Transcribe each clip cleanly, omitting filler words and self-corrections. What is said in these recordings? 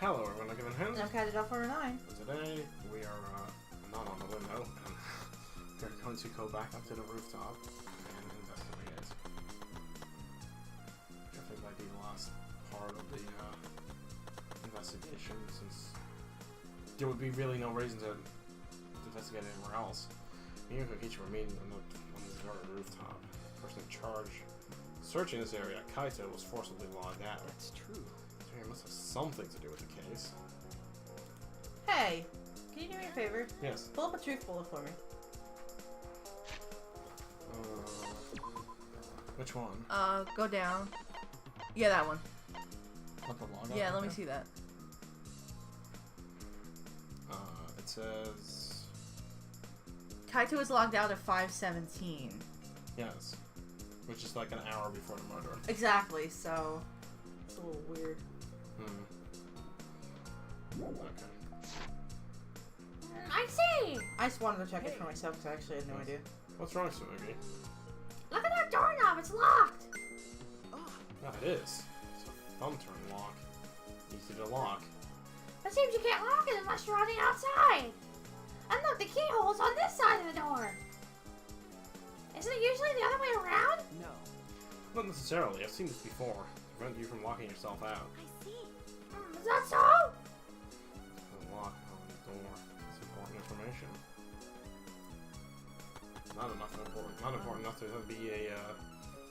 Hello everyone, I'm Kevin And I'm Cadidel49. Today we are not on the window, and we're going to go back up to the rooftop and investigate. I think might be the last part of the investigation, since there would be really no reason to investigate anywhere else. Me and Kokichi were meeting on this very rooftop. The person in charge searching this area, Kaito, was forcibly logged out. That's true. So he must have something to do with the case. Hey, can you do me a favor? Yes. Pull up a truth bullet for me. Which one? Go down. Yeah, that one. Not the log Yeah, out? let me Okay. see that. It says... Kaito was logged out at 5:17. Yes. Which is like an hour before the murder. Exactly, so it's a little weird. Okay. I see! I just wanted to check it for myself because I actually had no idea. What's wrong, Suzuki? Look at that doorknob, it's locked! Yeah, it is. It's a thumb turn lock. Easy to lock. It seems you can't lock it unless you're on the outside. And look, the keyhole's on this side of the door. Isn't it usually the other way around? No. Not necessarily. I've seen this before. To prevent you from locking yourself out. I see. Is that so? The lock on the door. It's important information. Not important. Not important enough to be a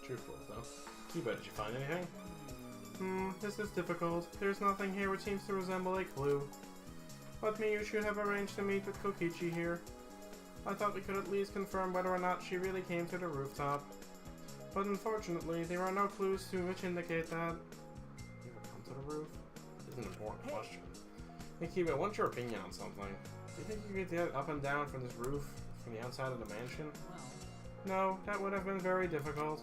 truth bullet, though. Keyboard, did you find anything? This is difficult. There's nothing here which seems to resemble a clue. But you should have arranged to meet with Kokichi here. I thought we could at least confirm whether or not she really came to the rooftop. But unfortunately, there are no clues to which indicate that. You ever come to the roof? It's an important question. Hey Kiba, what's your opinion on something? Do you think you could get up and down from this roof from the outside of the mansion? No, that would have been very difficult.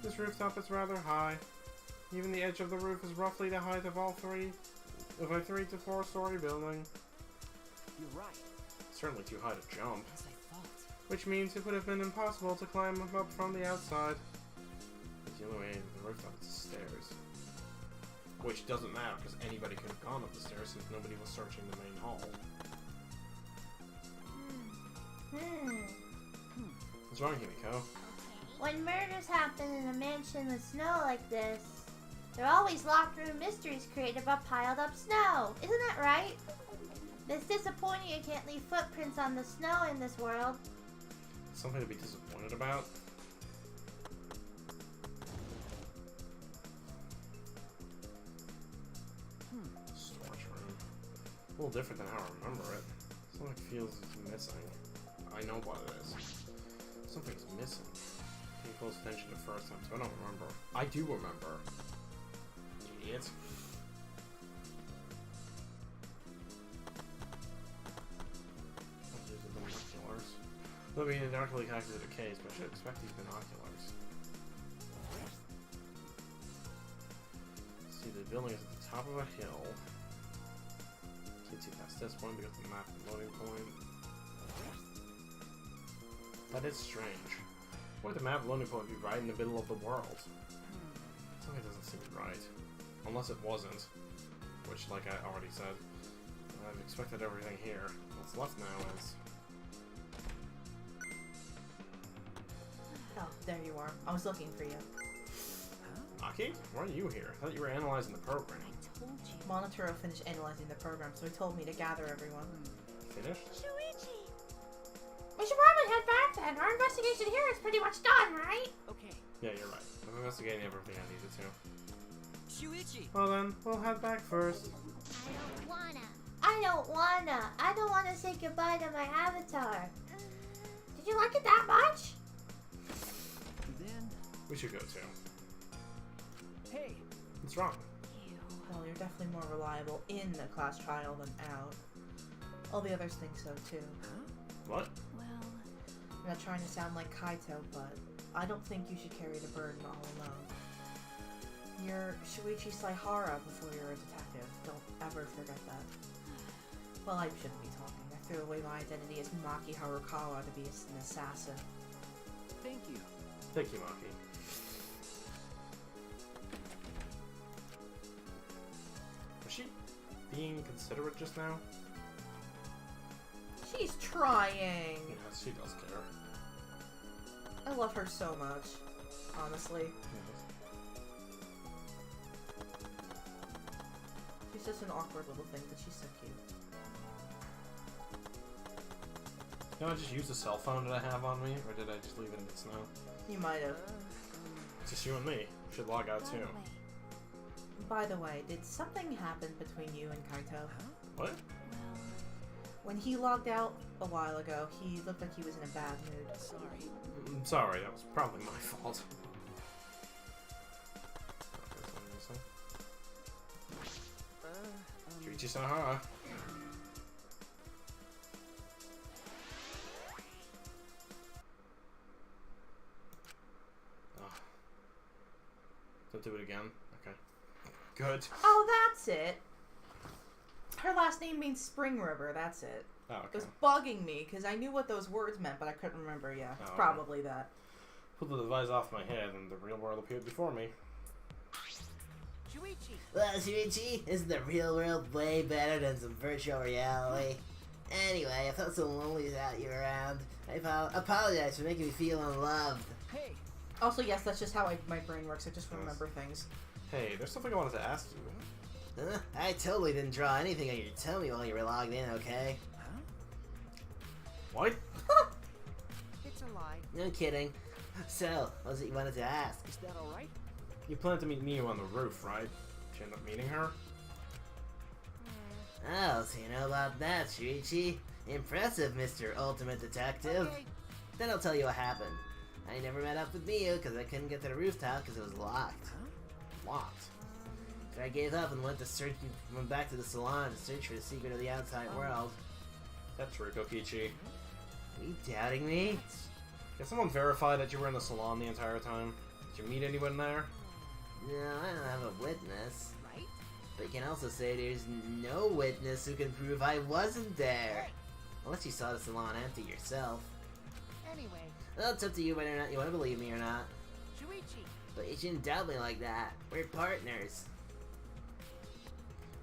This rooftop is rather high. Even the edge of the roof is roughly the height of a 3 to 4 story building. You're right. Certainly too high to jump. As I thought. Which means it would have been impossible to climb up from the outside. The only way to the rooftop is the stairs. Which doesn't matter, because anybody could have gone up the stairs since nobody was searching the main hall. What's wrong, Himiko? When murders happen in a mansion with snow like this, there are always locked room mysteries created by piled up snow. Isn't that right? It's disappointing you can't leave footprints on the snow in this world. Something to be disappointed about? Storage room. A little different than how I remember it. Something feels missing. I know what it is. Something's missing. Paying close attention the first time, so I don't remember. I do remember. Idiot. These are binoculars. Let me inartfully connected to the case, but I should expect these binoculars. See, the building is at the top of a hill. Can't see past this point because the map and loading point. That is strange. Why would the map loading point be right in the middle of the world? Something doesn't seem right. Unless it wasn't. Which, like I already said, I've expected everything here. What's left now is... Oh, there you are. I was looking for you. Aki? Why are you here? I thought you were analyzing the program. Told you. Monotaro finished analyzing the program, so he told me to gather everyone. Finished? Shuichi! We should probably head back then. Our investigation here is pretty much done, right? Okay. Yeah, you're right. I'm investigating everything I needed to. Shuichi! Well then, we'll head back first. I don't wanna say goodbye to my avatar. Did you like it that much? Then... We should go too. Hey! What's wrong? Well, you're definitely more reliable in the class trial than out. All the others think so too. Huh? What? Well, I'm not trying to sound like Kaito, but I don't think you should carry the burden all alone. You're Shuichi Saihara before you're a detective. Don't ever forget that. Well, I shouldn't be talking. I threw away my identity as Maki Harukawa to be an assassin. Thank you. Thank you, Maki. being considerate just now? She's trying. Yeah, she does care. I love her so much, honestly. She's just an awkward little thing, but she's so cute. Can I just use the cell phone that I have on me, or did I just leave it in the snow? You might have. It's just you and me. We should log out too. By the way, did something happen between you and Kaito? What? When he logged out a while ago, he looked like he was in a bad mood. Sorry. I'm sorry, that was probably my fault. Treat Sahara. Don't do it again. Okay. Good. Oh, that's it. Her last name means Spring River, that's it. Oh, It okay. was bugging me, because I knew what those words meant, but I couldn't remember, yeah. It's Oh, probably that. Pulled the device off my head and the real world appeared before me. Shuichi! Well, Shuichi, isn't the real world way better than some virtual reality? Anyway, I felt so lonely without you around. I apologize for making me feel unloved. Hey! Also, yes, that's just how my brain works. I just remember things. Hey, there's something I wanted to ask you. I totally didn't draw anything on your tummy while you were logged in, okay? Huh? What? It's a lie. No kidding. So, what was it you wanted to ask? Is that alright? You planned to meet Miu on the roof, right? Did you end up meeting her? Oh, so you know about that, Shuichi. Impressive, Mr. Ultimate Detective. Okay. Then I'll tell you what happened. I never met up with Miu because I couldn't get to the rooftop because it was locked. Locked. So I gave up and went back to the salon to search for the secret of the outside world. That's true, Kokichi. Are you doubting me? Can someone verify that you were in the salon the entire time? Did you meet anyone there? No, I don't have a witness. Right? But you can also say there's no witness who can prove I wasn't there. Unless you saw the salon empty yourself. Anyway, Well, it's up to you whether or not you want to believe me or not. Shuichi! But you shouldn't doubt me like that. We're partners.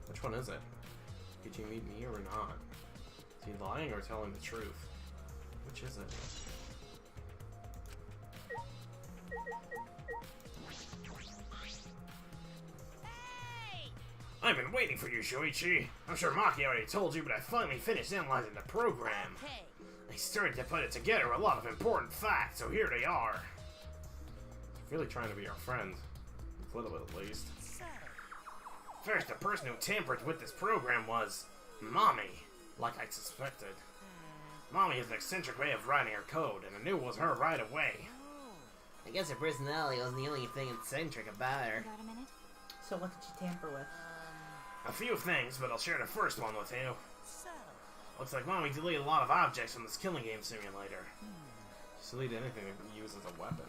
Which one is it? Did you meet me or not? Is he lying or telling the truth? Which is it? I've been waiting for you, Shoichi. I'm sure Maki already told you, but I finally finished analyzing the program. Hey! I started to put it together with a lot of important facts, so here they are. He's really trying to be our friend. A little bit, at least. So, First, the person who tampered with this program was Mommy, like I suspected. Mommy has an eccentric way of writing her code, and I knew it was her right away. I guess her personality wasn't the only thing eccentric about her. Got a minute? So what did you tamper with? A few things, but I'll share the first one with you. so. Looks like Mommy deleted a lot of objects from this killing game simulator. She deleted anything that could be used as a weapon.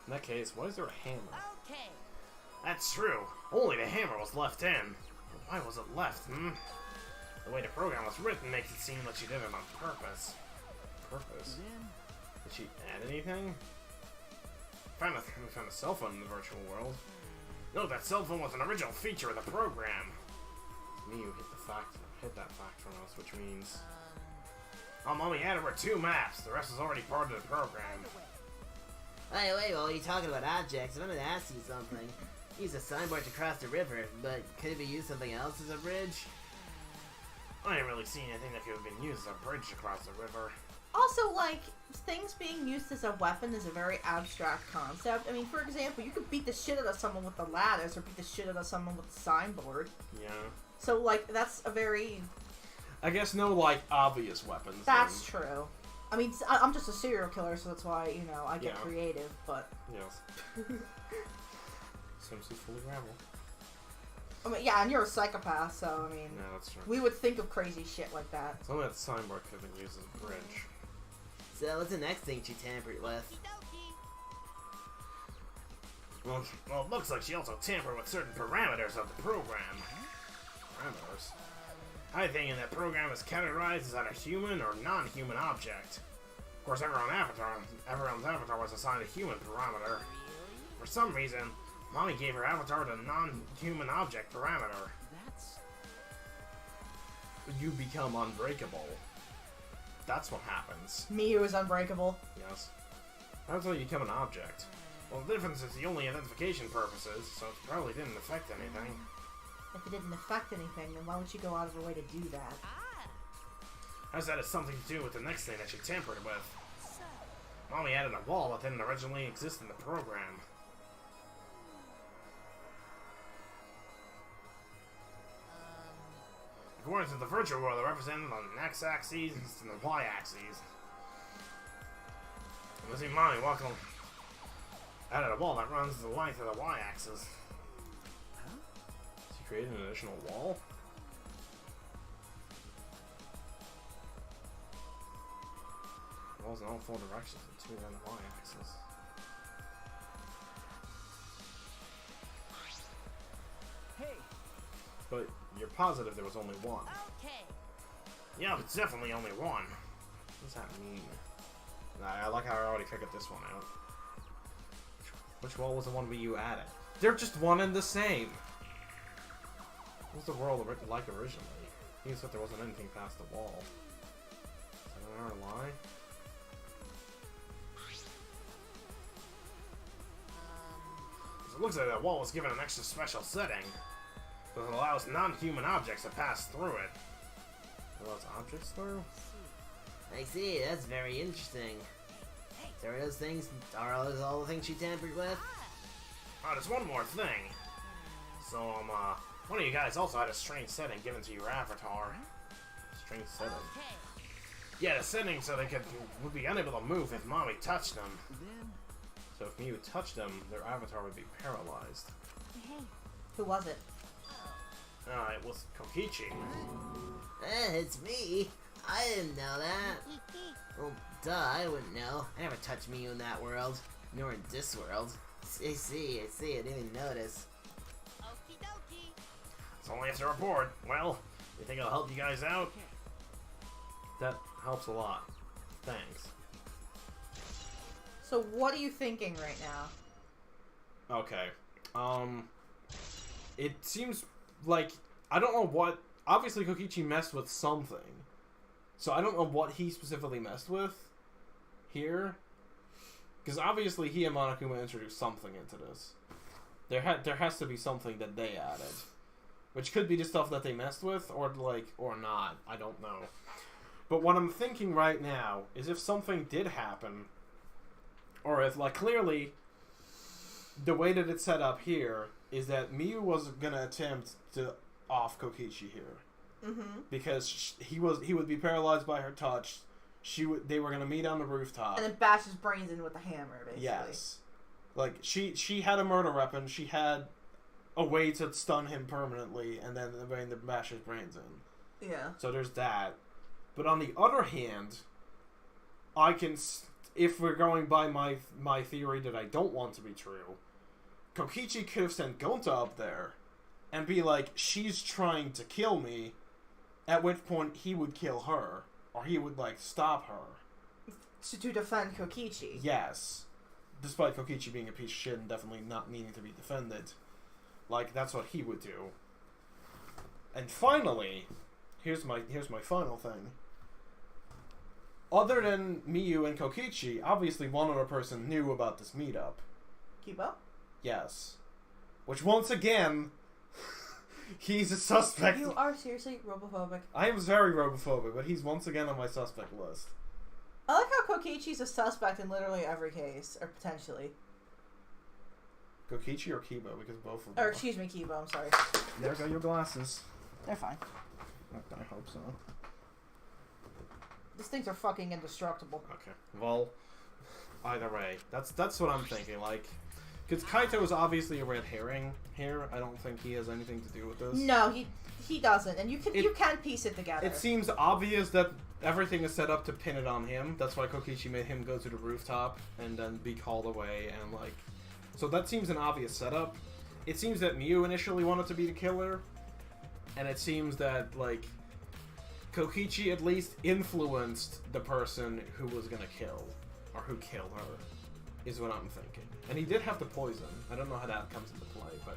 In that case, why is there a hammer? Okay. That's true. Only the hammer was left in. But why was it left, The way the program was written makes it seem like she did it on purpose. Purpose? Then, Did she add anything? We found a cell phone in the virtual world. No, that cell phone was an original feature of the program. Miu hit that fact from us, which means... Oh, Mommy added were 2 maps. The rest is already part of the program. By the way, while you're talking about objects, I wanted to ask you something. Use a signboard to cross the river, but could it be used something else as a bridge? I ain't really seen anything that could have been used as a bridge across the river. Also, like, things being used as a weapon is a very abstract concept. I mean, for example, you could beat the shit out of someone with the ladders or beat the shit out of someone with the signboard. Yeah. So, like, that's a very... I guess no, like, obvious weapons. That's true. I mean, I'm just a serial killer, so that's why, you know, I get Yeah. creative, but... Yes. Sims is fully gravel. I mean, yeah, and you're a psychopath, so, I mean... Yeah, that's true. We would think of crazy shit like that. Some of that signboard could have been used as a bridge. So what's the next thing she tampered with? Well, it looks like she also tampered with certain parameters of the program. Parameters? I think in that program is categorized as either human or non-human object. Of course, everyone's avatar was assigned a human parameter. For some reason, Mommy gave her avatar the non-human object parameter. that's... you become unbreakable. That's what happens. Miyu is unbreakable. Yes. Not until you become an object. Well, the difference is the only identification purposes, so it probably didn't affect anything. If it didn't affect anything, then why would you go out of your way to do that? As that has something to do with the next thing that she tampered with. Mommy added a wall that didn't originally exist in the program. The coordinates of the virtual world are represented on the x-axis and the y-axis. And see, Mommy added a wall that runs the length of the y-axis. She created an additional wall? Walls in all four directions and two on the y-axis. Hey. But you're positive there was only one. Okay. Yeah, it's definitely only one. What does that mean? I like how I already figured this one out. Which wall was the one you added? They're just one and the same. What was the world like originally? He said there wasn't anything past the wall. Is that another lie? So it looks like that wall was given an extra special setting. But it allows non-human objects to pass through it. It allows objects through? I see, that's very interesting. So are those things, are those all the things she tampered with? Oh, there's one more thing. So, one of you guys also had a strange setting given to your avatar. Strange setting. Yeah, the setting so they would be unable to move if Mommy touched them. So if Miyu touched them, their avatar would be paralyzed. Who was it? It was Kokichi. It's me. I didn't know that. Well, duh, I wouldn't know. I never touched Miyu in that world, nor in this world. I see, I didn't even notice. Okie dokie. It's only after a board. Well, you think it'll help you guys out? That helps a lot. Thanks. So what are you thinking right now? Okay. It seems like, I don't know what, obviously Kokichi messed with something. So I don't know what he specifically messed with here. Because obviously he and Monokuma introduced something into this. There has to be something that they added. Which could be the stuff that they messed with, or not. I don't know. But what I'm thinking right now is if something did happen, or if, clearly, the way that it's set up here is that Miyu was gonna attempt to off Kokichi here. Mm-hmm. Because he would be paralyzed by her touch. They were gonna meet on the rooftop. And then bash his brains in with a hammer, basically. Yes. She had a murder weapon. She had a way to stun him permanently, and then bash his brains in. Yeah. So there's that. But on the other hand, if we're going by my theory that I don't want to be true, Kokichi could have sent Gonta up there and be like, she's trying to kill me, at which point he would kill her, or he would, stop her. To defend Kokichi. Yes. Despite Kokichi being a piece of shit and definitely not needing to be defended. That's what he would do. And finally, here's my final thing. Other than Miyu and Kokichi, obviously one other person knew about this meetup. Kibo? Yes. Which, once again, he's a suspect. You are seriously robophobic. I am very robophobic, but he's once again on my suspect list. I like how Kokichi's a suspect in literally every case, or potentially. Kokichi or Kibo, because both of them. Or, excuse me, Kibo, I'm sorry. There go your glasses. They're fine. I hope so. These things are fucking indestructible. Okay. Well, either way, that's what I'm thinking. Because Kaito is obviously a red herring here. I don't think he has anything to do with this. No, he doesn't, and you can piece it together. It seems obvious that everything is set up to pin it on him. That's why Kokichi made him go to the rooftop and then be called away, and so that seems an obvious setup. It seems that Miyu initially wanted to be the killer, and it seems that Kokichi at least influenced the person who was gonna kill, or who killed her, is what I'm thinking. And he did have the poison. I don't know how that comes into play, but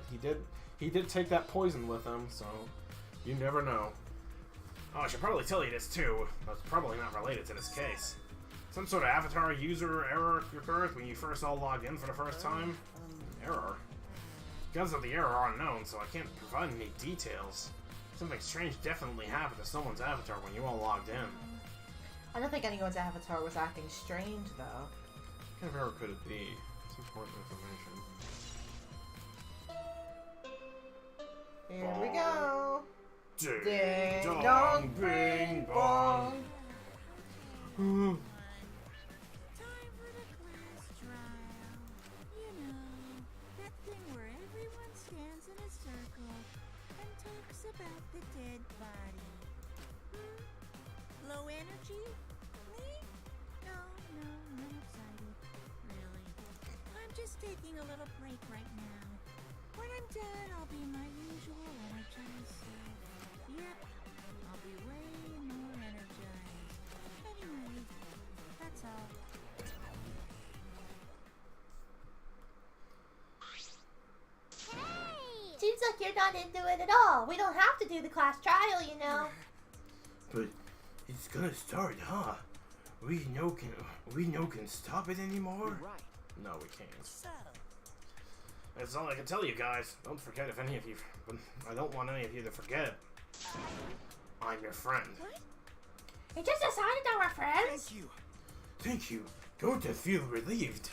he did take that poison with him, so you never know. Oh, I should probably tell you this too, but it's probably not related to this case. Some sort of avatar user error occurred when you first all logged in for the first time. Error? Because of the error are unknown, so I can't provide any details. Something strange definitely happened to someone's avatar when you all logged in. I don't think anyone's avatar was acting strange, though. What kind of error could it be? It's important information. Here we go. Ding Ding dong, dong, bing bing bong. bong. Time for the class trial. You know, that thing where everyone stands in a circle and talks about the dead body. Low energy? Me? No, I'm excited. Really. I'm just taking a little break right now. When I'm done, I'll be my usual energized self. Yep, I'll be way more energized. Anyway, that's all. Seems like you're not into it at all. We don't have to do the class trial, you know. But it's gonna start, huh? We no can stop it anymore? Right. No, we can't. So, That's all I can tell you guys. Don't forget if any of you... I don't want any of you to forget. I'm your friend. You just decided that we're friends? Thank you. Thank you. Don't to feel relieved.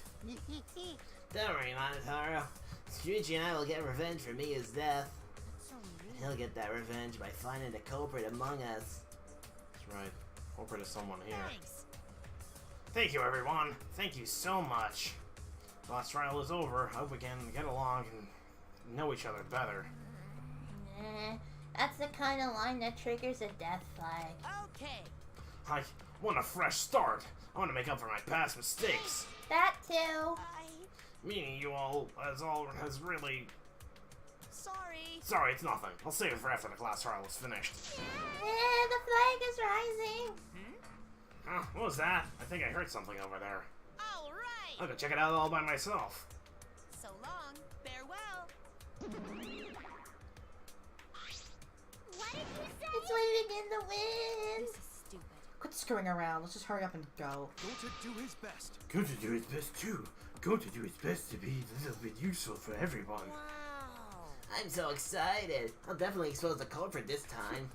Don't worry, Monotaro. Shuichi and I will get revenge for Mia's death. so mean. He'll get that revenge by finding the culprit among us. That's right. Hope there's someone here. Thanks. Thank you, everyone. Thank you so much. Last trial is over. I hope we can get along and know each other better. Nah, that's the kind of line that triggers a death flag. Okay. I want a fresh start. I want to make up for my past mistakes. That too. Meaning you all has really... Sorry. Sorry, it's nothing. I'll save it for after the class trial is finished. The flag is rising. Huh, what was that? I think I heard something over there. All right. I'll go check it out all by myself. So long. Farewell. What did you say? It's waving in the wind. This is stupid. Quit screwing around. Let's just hurry up and go. Going to do his best. Going to do his best too. Going to do his best to be a little bit useful for everyone. Wow. I'm so excited. I'll definitely expose the culprit this time.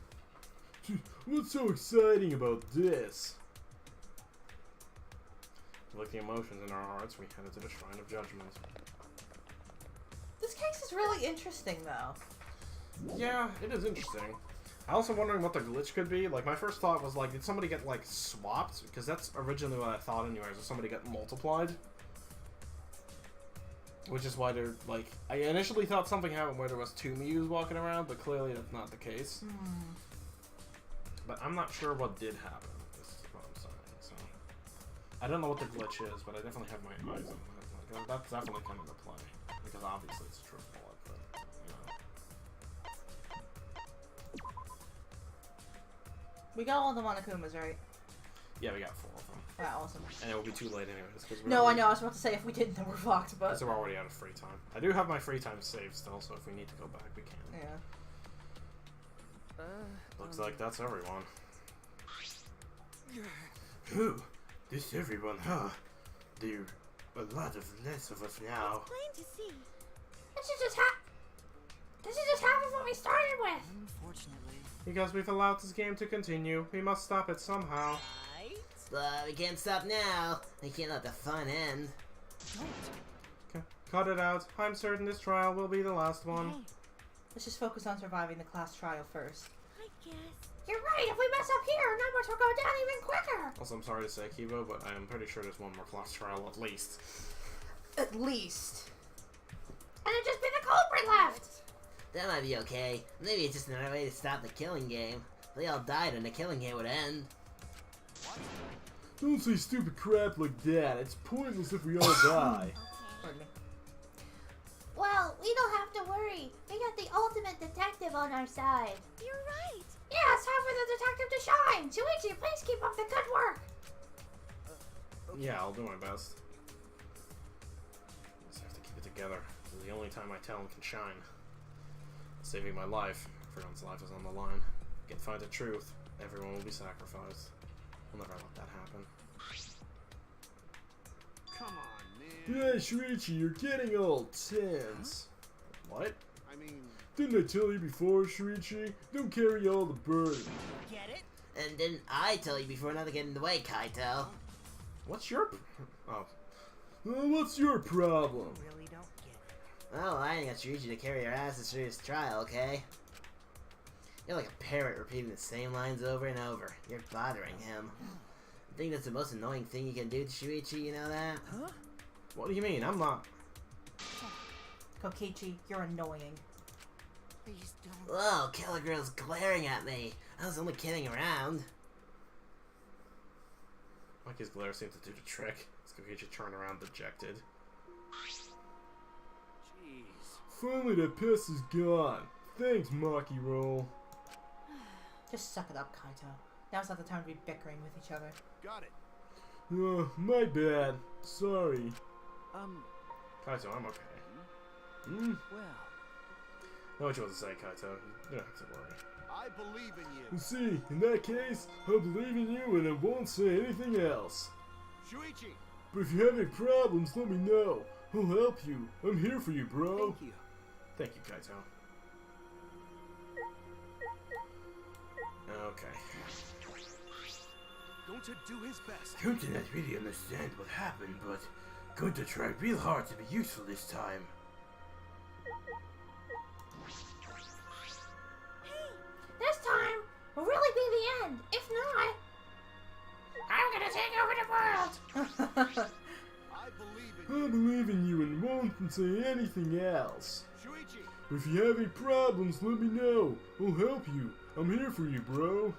What's so exciting about this? Like the emotions in our hearts, we headed to the Shrine of Judgment. This case is really interesting, though. Yeah, it is interesting. I also wondering what the glitch could be. Like, my first thought was, like, did somebody get, like, swapped? Because that's originally what I thought anyways, was somebody got multiplied. Which is why they're, like... I initially thought something happened where there was two Mius walking around, but clearly that's not the case. But I'm not sure what did happen, is what I'm saying, so... I don't know what the glitch is, but I definitely have my eyes on it. Like, that's definitely coming to play. Because obviously it's a true bullet, but, you know... We got all the Monokumas, right? Yeah, we got 4 of them. Wow, awesome. And it will be too late anyways, because we're No, I already- know. I was about to say if we didn't, then we're fucked, but... because we're already out of free time. I do have my free time saved still, so if we need to go back, we can. Yeah. Looks like that's everyone. Whew, this everyone, huh? There are a lot of less of us now. Plain to see. This is just half of what we started with. Unfortunately. Because we've allowed this game to continue, we must stop it somehow. Right. But we can't stop now. We can't let the fun end. Cut it out. I'm certain this trial will be the last one. Hey, Let's just focus on surviving the class trial first. I guess. You're right. If we mess up here, our numbers will go down even quicker. Also, I'm sorry to say, Kibo, but I am pretty sure there's one more class trial at least. At least. And it'll just be the culprit left. That might be okay. Maybe it's just another way to stop the killing game. If they all died and the killing game would end. Don't say stupid crap like that. It's pointless if we all die. Pardon me. Well, we don't have to worry. We got the ultimate detective on our side. You're right. Yeah, it's time for the detective to shine. Shuichi, please keep up the good work. Yeah, I'll do my best. Just have to keep it together. This is the only time my talent can shine. Saving my life. Everyone's life is on the line. Can find the truth. Everyone will be sacrificed. We'll never let that happen. Come on, man. Yeah, Shuichi, you're getting all tense. What? I mean, Didn't I tell you before, Shuichi? Don't carry all the burden. Get it? And didn't I tell you before not to get in the way, Kaito? What's your... Oh. What's your problem? Really don't get it. Well, I ain't got Shuichi to carry your asses through this trial, okay? You're like a parrot repeating the same lines over and over. You're bothering him. I think that's the most annoying thing you can do to Shuichi, you know that? Huh? What do you mean? I'm not... Kokichi, you're annoying. Please don't. Whoa, Killer Girl's glaring at me. I was only kidding around. Mikey's glare seemed to do the trick. Kokichi turned around dejected. jeez. Finally, that pest is gone. Thanks, Maki Roll. Just suck it up, Kaito. Now's not the time to be bickering with each other. Got it. My bad. Sorry. Kaito, I'm okay. Hmm? Well, Know what you want to say, Kaito. You don't have to worry. I believe in you. You see, in that case, I'll believe in you and I won't say anything else. Shuichi, But if you have any problems, let me know. I'll help you. I'm here for you, bro. thank you. Thank you, Kaito. Okay. Going to do his best. Going to not really understand what happened, but going to try real hard to be useful this time. This time will really be the end. If not, I'm gonna take over the world. I believe in I believe in you and won't say anything else. you. Shuichi, If you have any problems, let me know. I'll help you. I'm here for you, bro.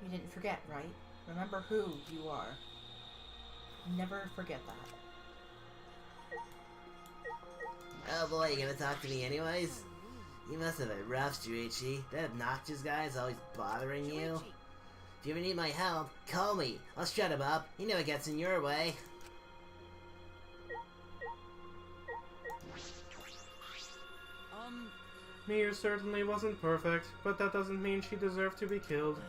You didn't forget, right? Remember who you are. Never forget that. Oh boy, you gonna talk to me anyways? You must have been rough, Shuichi. That obnoxious guy is always bothering you. If you ever need my help, call me. I'll shut him up. He never gets in your way. Miu certainly wasn't perfect, but that doesn't mean she deserved to be killed.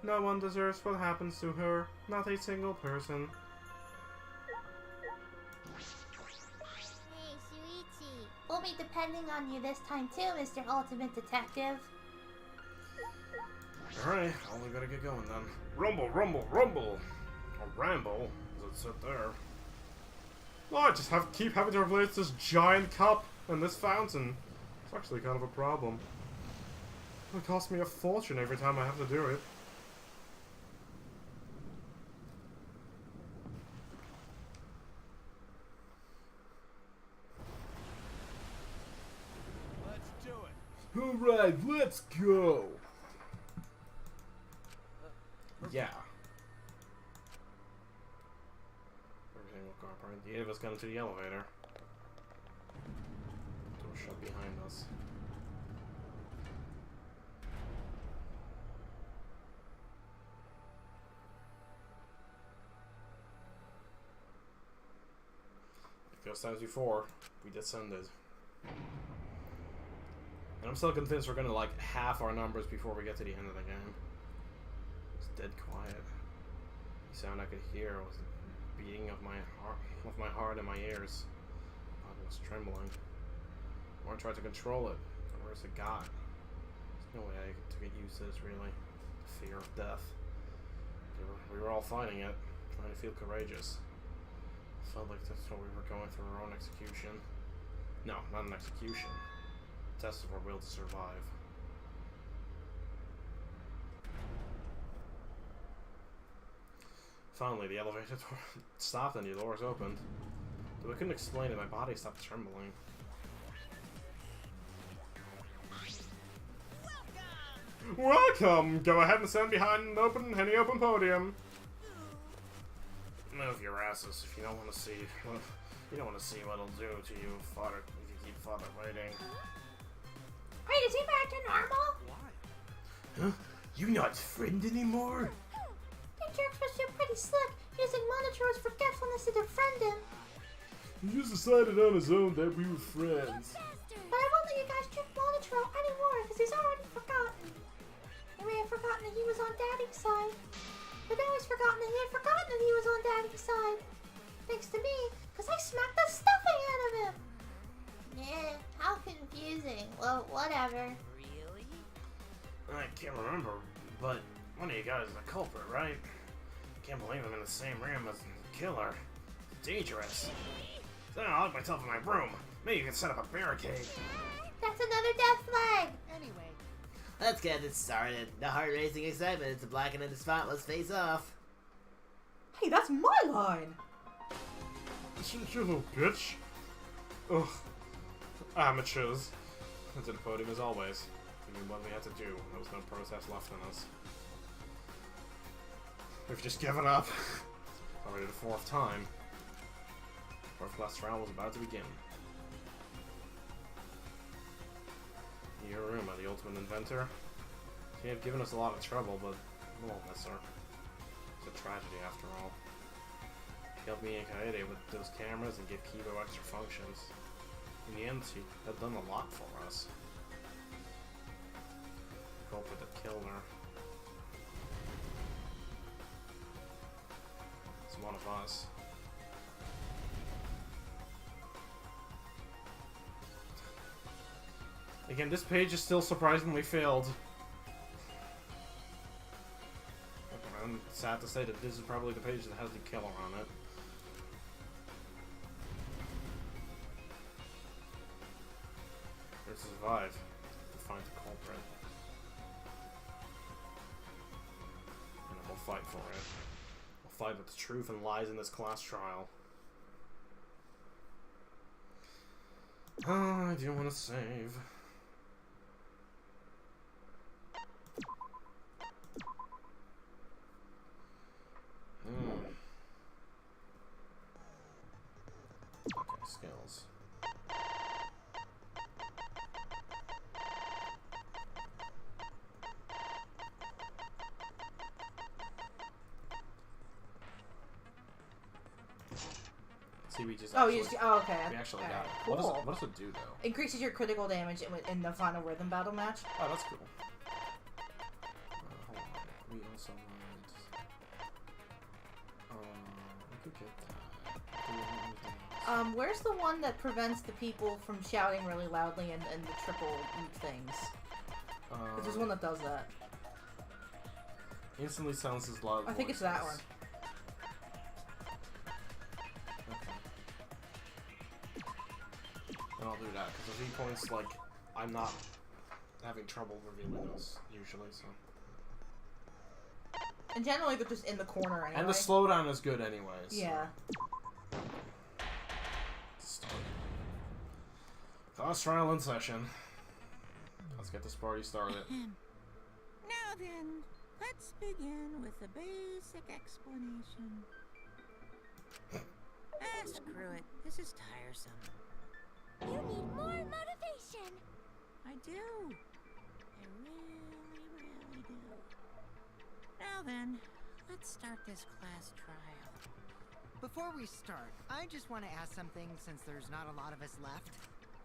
No one deserves what happens to her, not a single person. Hey, Shuichi. We'll be depending on you this time too, Mr. Ultimate Detective. Alright, only gotta get going then. Rumble, rumble, rumble! Or ramble, as it said there. Oh, I just keep having to replace this giant cup and this fountain. It's actually kind of a problem. It costs me a fortune every time I have to do it. let's do it. Alright, let's go. Yeah. Everything will cooperate. The eight of us got into the elevator. Door shut behind us. Like those times before, we descended. And I'm still convinced we're gonna like half our numbers before we get to the end of the game. It's dead quiet. The sound I could hear was the beating of my heart in my ears. My body was trembling. I tried to control it. Where's it got? There's no way to get used to this, really. The fear of death. We were all fighting it, trying to feel courageous. It felt like that's what we were going through our own execution. No, not an execution. A test of our will to survive. Finally, the elevator door stopped and the doors opened. Though I couldn't explain it, my body stopped trembling. Welcome! Go ahead and stand behind any open podium. Move your asses if you don't want to see. Well, you don't want to see what it'll do to you, father, if you keep father waiting. Wait, is he back to normal? Why? Huh? You not friend anymore? That jerk's supposed to be pretty slick, using Monotro's forgetfulness to defriend him. He just decided on his own that we were friends. But I won't let you guys trick forgotten that he was on Daddy's side. But now he's forgotten that he had forgotten that he was on Daddy's side. Thanks to me, because I smacked the stuffing out of him. Yeah, how confusing. Well, whatever. Really? I can't remember, but one of you guys is the culprit, right? Can't believe I'm in the same room as the killer. It's dangerous. Then I'll lock myself in my room. Maybe you can set up a barricade. That's another death flag. Anyway, Let's get it started. The heart-racing excitement is to blacken into spotless face off. Hey, that's my line! You little bitch. Ugh. Amateurs. Into the podium as always. We knew what we had to do. There was no process left in us. We've just given up. Already the fourth time. Fourth class trial was about to begin. Yuruma, the ultimate inventor. She had given us a lot of trouble, but we won't miss her. It's a tragedy after all. She helped me and Kaede with those cameras and gave Kibo extra functions. In the end, she had done a lot for us. Culprit that killed her. It's one of us. Again, this page is still surprisingly filled. I'm sad to say that this is probably the page that has the killer on it. To survive, to find the culprit. And then we'll fight for it. We'll fight with the truth and lies in this class trial. Oh, I do want to save. Okay, skills. See, we just Oh, you just, oh, okay. we actually Alright, got it. cool. What does it do, though? Increases your critical damage in the final rhythm battle match. Oh, that's cool. Hold on. We also want... we could get that. Do we want anything else? Where's the one that prevents the people from shouting really loudly and the triple things? There's one that does that. Instantly silences loud I think it's that one. voices. And I'll do that, because the V-points, like, I'm not having trouble revealing those, usually, so... And generally they're just in the corner anyway. And the slowdown is good anyways. Yeah. Start. Class trial in session. Let's get this party started. now then, let's begin with a basic explanation. Screw it. This is tiresome. You need more motivation. I do. I really do. Now then, let's start this class trial. Before we start, I just want to ask something since there's not a lot of us left.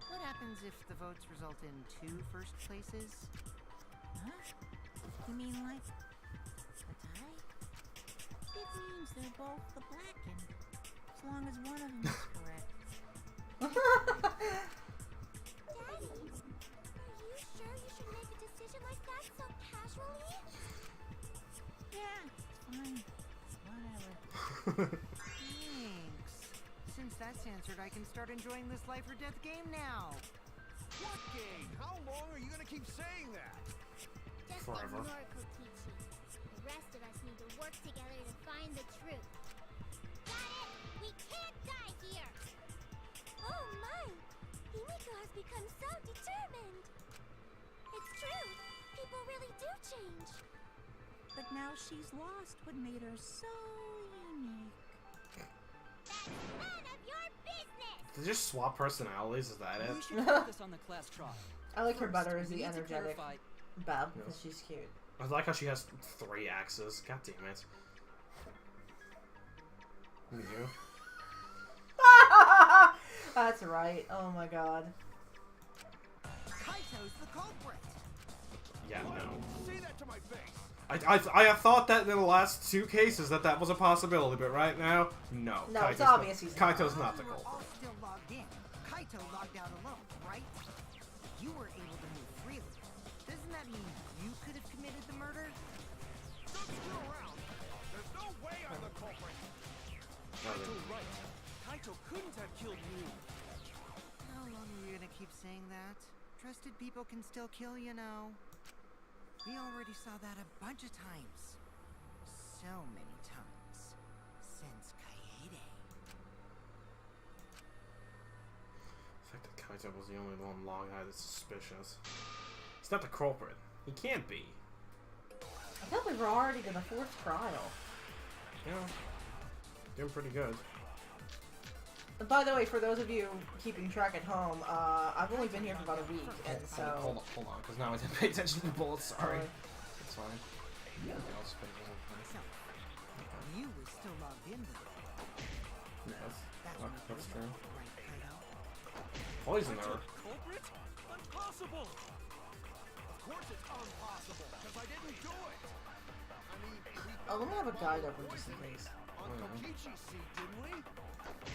What happens if the votes result in 2 first places? Huh? You mean like a tie? It means they're both the black and as long as one of them is correct. Daddy, are you sure you should make a decision like that so casually? Yeah, it's fine. Whatever. Thanks. Since that's answered, I can start enjoying this life or death game now. What game? How long are you gonna keep saying that? Just Forever. ignore Kokichi. The rest of us need to work together to find the truth. Got it? We can't die here! Oh my! Himiko has become so determined! It's true! People really do change! But now she's lost what made her so unique. That's none of your business! Did they just swap personalities? Is that it? We should focus on the class trial. I like her First, better as we the need to energetic clarify- Bab, because she's cute. I like how she has 3 axes. God damn it. You? That's right. Oh my god. Kaito's the culprit. Yeah, no. Say that to my face. I thought that in the last 2 cases that was a possibility, but right now, no. No, it's obvious he's not. Kaito's not the You were all culprit. still logged in. Kaito logged out alone, right? You were able to move freely. Doesn't that mean you could have committed the murder? Don't screw around. There's no way I'm the culprit. Kaito's right. Kaito couldn't have killed me. How long are you gonna keep saying that? Trusted people can still kill, you know. We already saw that a bunch of times. So many times. Since Kaede. The fact that Kaito was the only one long-eyed is suspicious. He's not the culprit. He can't be. I thought we were already to the 4th trial. Yeah. Doing pretty good. And by the way, for those of you keeping track at home, I've only been here for about a week, and so... Hold on, because now I didn't pay attention to the bullets. Sorry. It's fine. Yeah, I'll just finish this one. So, you were still logged in though. Yes. That's Oh, when it that's was true. right, Kaito? Poisoner. Culprit? Impossible! Of course it's impossible, because I didn't do it! I mean, we Oh, let me have a guide open just in case. on Kokichi's seat, didn't we?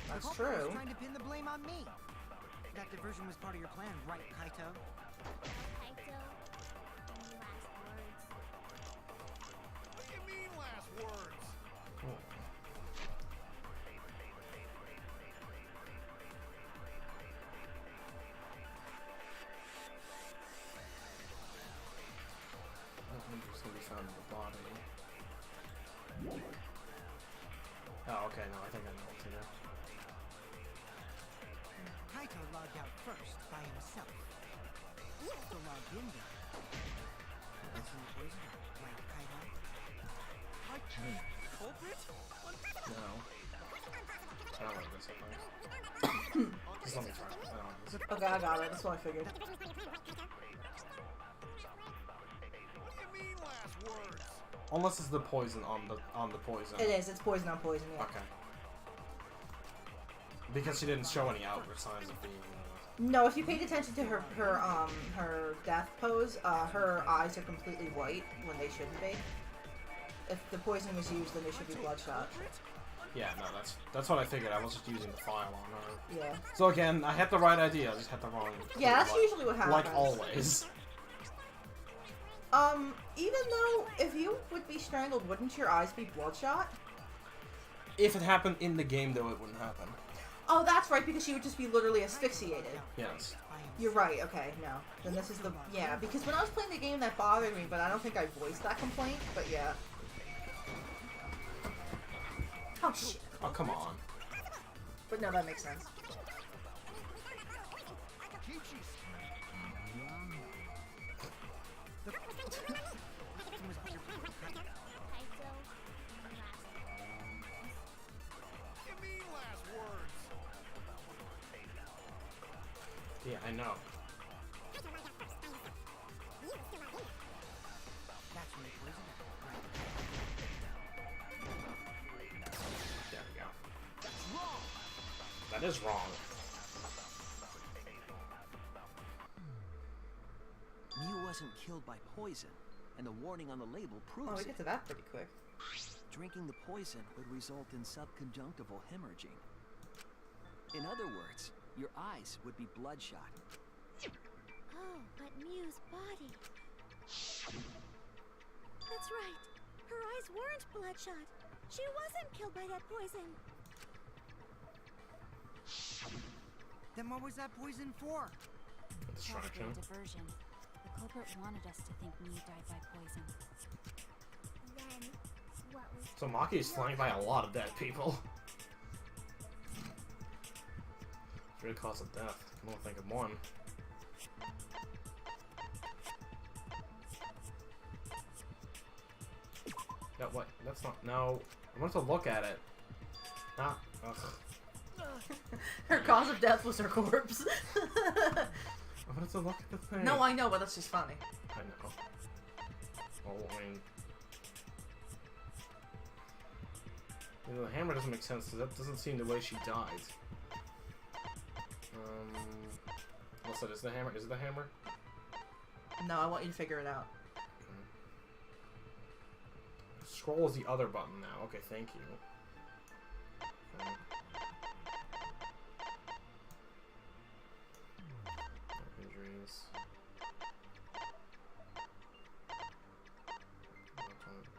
That's The culprit true. was trying to pin the blame on me. That diversion was part of your plan, right, Kaito? Kaito, any last words? What do you mean last words? Cool. It's gonna be found in the body. Oh, okay, no, I think I know what to do. Kaito logged out first by himself. Still logged in though. That's when the poison, right, Kaito? Culprit? No. I don't like this at first. Just let me try. I don't like this. Okay, I got it. That's what I figured. What do you mean last words? Unless it's the poison on the poison. It is. It's poison on poison, yeah. Okay. Because she didn't show any outward signs of being. No, if you paid attention to her death pose, her eyes are completely white when they shouldn't be. If the poison was used, then they should be bloodshot. Yeah, no, that's what I figured. I was just using the file on her. Yeah. So again, I had the right idea. I just had the wrong. Yeah, that's like, usually what happens. Like always. Even though if you would be strangled, wouldn't your eyes be bloodshot? If it happened in the game, though, it wouldn't happen. Oh, that's right, because she would just be literally asphyxiated. Yes. You're right, okay, no. Then this is the... Yeah, because when I was playing the game, that bothered me, but I don't think I voiced that complaint, but yeah. Oh, shit. Oh, come on. But no, that makes sense. Kokichi's Kaito, What do you mean last words? Yeah, I know. That's when the poison, right? There we go. That's wrong! That is wrong. Mew wasn't killed by poison, and the warning on the label Oh, proves we it. get to that pretty quick. Drinking the poison would result in subconjunctival hemorrhaging. In other words, your eyes would be bloodshot. Oh, but Mew's body. That's right. Her eyes weren't bloodshot. She wasn't killed by that poison. Then what was that poison for? Distraction. Diversion. The culprit wanted us to think Mew died by poison. then what was... So Maki is flanked by a lot of dead people. Real cause of death. I don't think of one. No, what? That's not. No. I want to look at it. Ah. Ugh. Her cause of death was her corpse. I wanted to look at the thing. No, I know, but that's just funny. I know. Well, I mean. You know, the hammer doesn't make sense because that doesn't seem the way she died. Unless it is the hammer. Is it the hammer? No, I want you to figure it out. Scroll is the other button now. Okay, thank you. Okay. No injuries.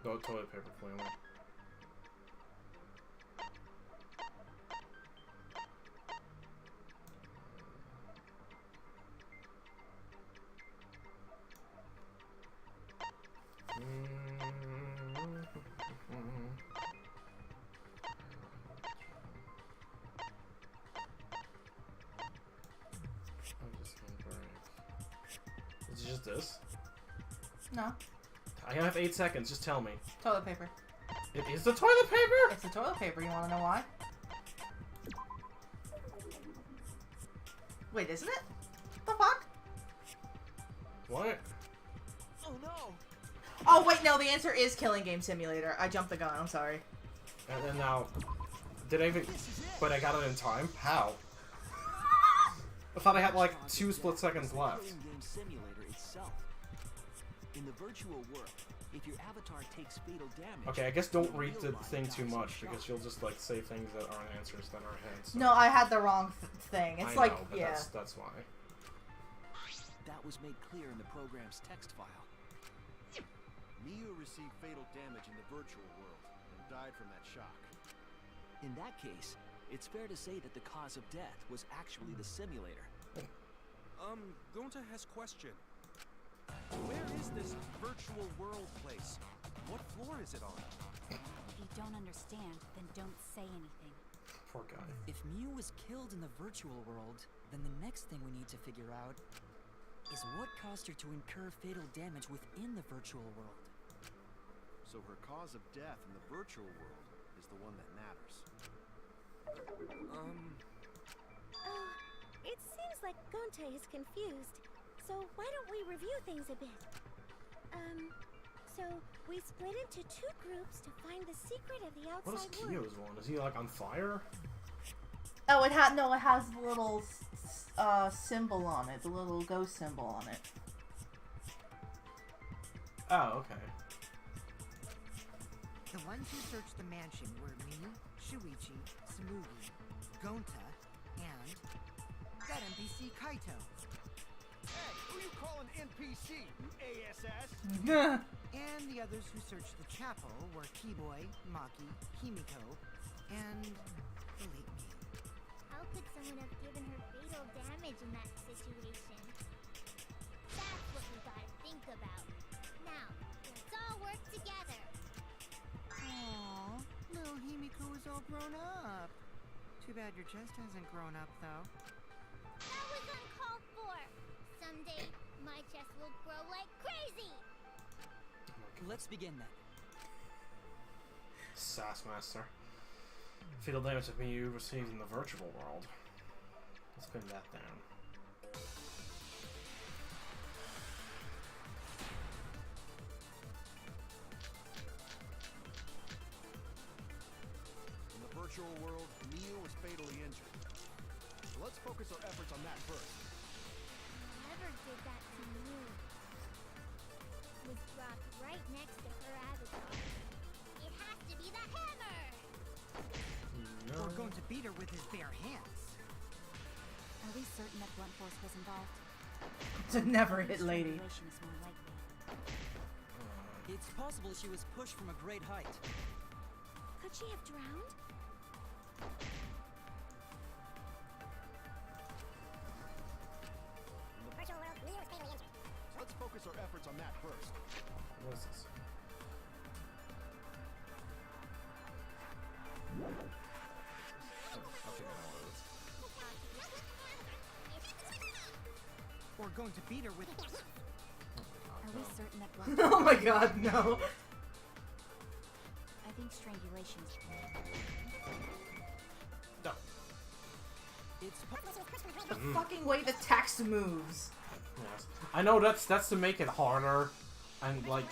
No toilet paper, clearly. Is it just this? No. I have 8 seconds, just tell me. Toilet paper. It is the toilet paper?! It's the toilet paper. You want to know why? Wait, isn't it? The fuck? What? Oh no! Oh, wait, no, the answer is Killing Game Simulator. I jumped the gun, I'm sorry. And then now... Did I even... But I got it in time? How? I thought I had like 2 split seconds left. Killing Game Simulator itself. In the virtual world, if your avatar takes fatal damage... Okay, I guess don't read the thing too much, because you'll just like say things that aren't answers that are hints. So. No, I had the wrong thing. It's I like, know, but yeah. That's why. That was made clear in the program's text file. Miu received fatal damage in the virtual world and died from that shock. In that case, it's fair to say that the cause of death was actually the simulator. Gonta has question. Where is this virtual world place? What floor is it on? If you don't understand, then don't say anything. Poor guy. If Miu was killed in the virtual world, then the next thing we need to figure out is what caused her to incur fatal damage within the virtual world. So her cause of death in the virtual world is the one that matters. It seems like Gonte is confused. So why don't we review things a bit? So we split into 2 groups to find the secret of the What is outside world. Kyo's one? Is he like on fire? Oh, it has the little symbol on it, the little ghost symbol on it. Oh, okay. The ones who searched the mansion were me, Shuichi, Samugi, Gonta, and that NPC Kaito. Hey, who you calling NPC, you ASS? And the others who searched the chapel were Keyboy, Maki, Himiko, and the late me. How could someone have given her fatal damage in that situation? That's what we gotta think about. Now, let's all work together. Aww, little Himiko is all grown up. Too bad your chest hasn't grown up, though. That was uncalled for. Someday, my chest will grow like crazy. Let's begin then. Sassmaster. Fatal damage of Miu received in the virtual world. Let's pin that down. In the virtual world, Miu was fatally injured. So let's focus our efforts on that first. Whoever did that to me was dropped right next to her avatar. It has to be the hammer! No. We're going to beat her with his bare hands. Are we certain that blunt force was involved? To never hit lady. Strangulation is more likely. It's possible she was pushed from a great height. Could she have drowned? In the virtual world, Miu was fatally injured. So let's focus our efforts on that first. What is this? We're going to beat her with... Are we certain that blunt Oh my god, no. I think strangulation is No. It's The fucking way the text moves. Yes. I know that's to make it harder, and like.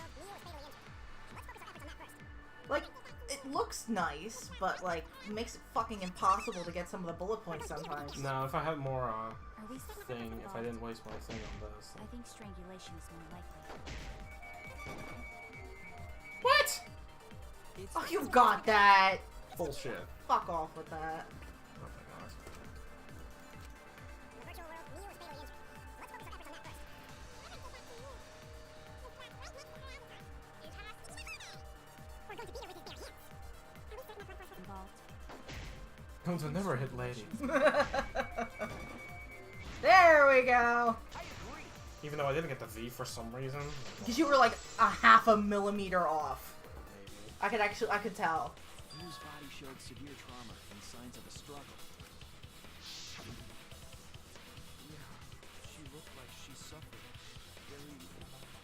Like, it looks nice, but like, makes it fucking impossible to get some of the bullet points sometimes. No, if I had more Are we certain that thing, it's if I involved? didn't waste my thing on this. I think strangulation is more likely. What? It's Oh, you got that. Bullshit. Fuck off with that. Oh my god. involved. Gonta never hit ladies. There we go. Even though I didn't get the V for some reason. Because you were like a half a millimeter off. Maybe. I could tell. Yu's body showed severe trauma and signs of a struggle. Yeah, she looked like she suffered. Very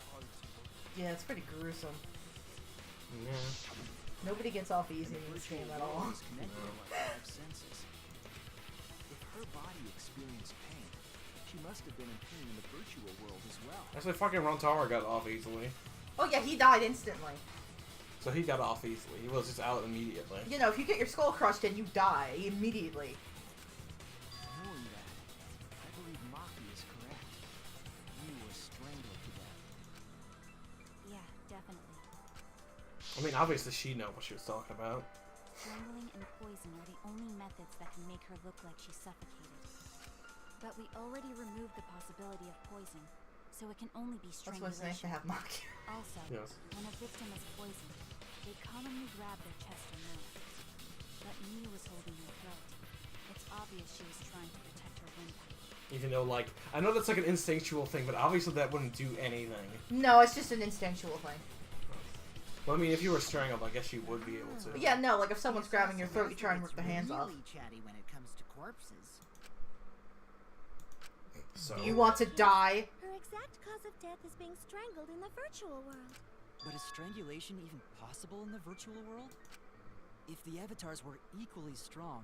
hard to look at. Yeah, it's pretty gruesome. Yeah. Nobody gets off easy And in the this virtual game at world all. is connected to our 5 senses. If her body experienced pain, she must have been in pain in the virtual world as well. Actually, fucking Rontawa got off easily. Oh yeah, he died instantly. So he got off easily. He was just out immediately. You know, if you get your skull crushed in, you die immediately. Knowing that, I believe Maki is correct. Yu was strangled to death. Yeah, definitely. I mean, obviously she knew what she was talking about. Strangling and poison are the only methods that can make her look like she's suffocated. But we already removed the possibility of poison, so it can only be That's why it's strangulation. nice to have Maki. Also, Yes. when a victim is poisoned, they commonly grab their chest or nose. But Miu was holding her throat. It's obvious she was trying to protect her windpipe. Even though, like, I know that's like an instinctual thing, but obviously that wouldn't do anything. No, it's just an instinctual thing. Well, I mean, if you were strangled, I guess you would be able to. Yeah, no, like if someone's grabbing your throat, you try and rip their hands off. Really chatty when it comes to corpses. So. Do you want to die? Her exact cause of death is being strangled in the virtual world. But is strangulation even possible in the virtual world? If the avatars were equally strong,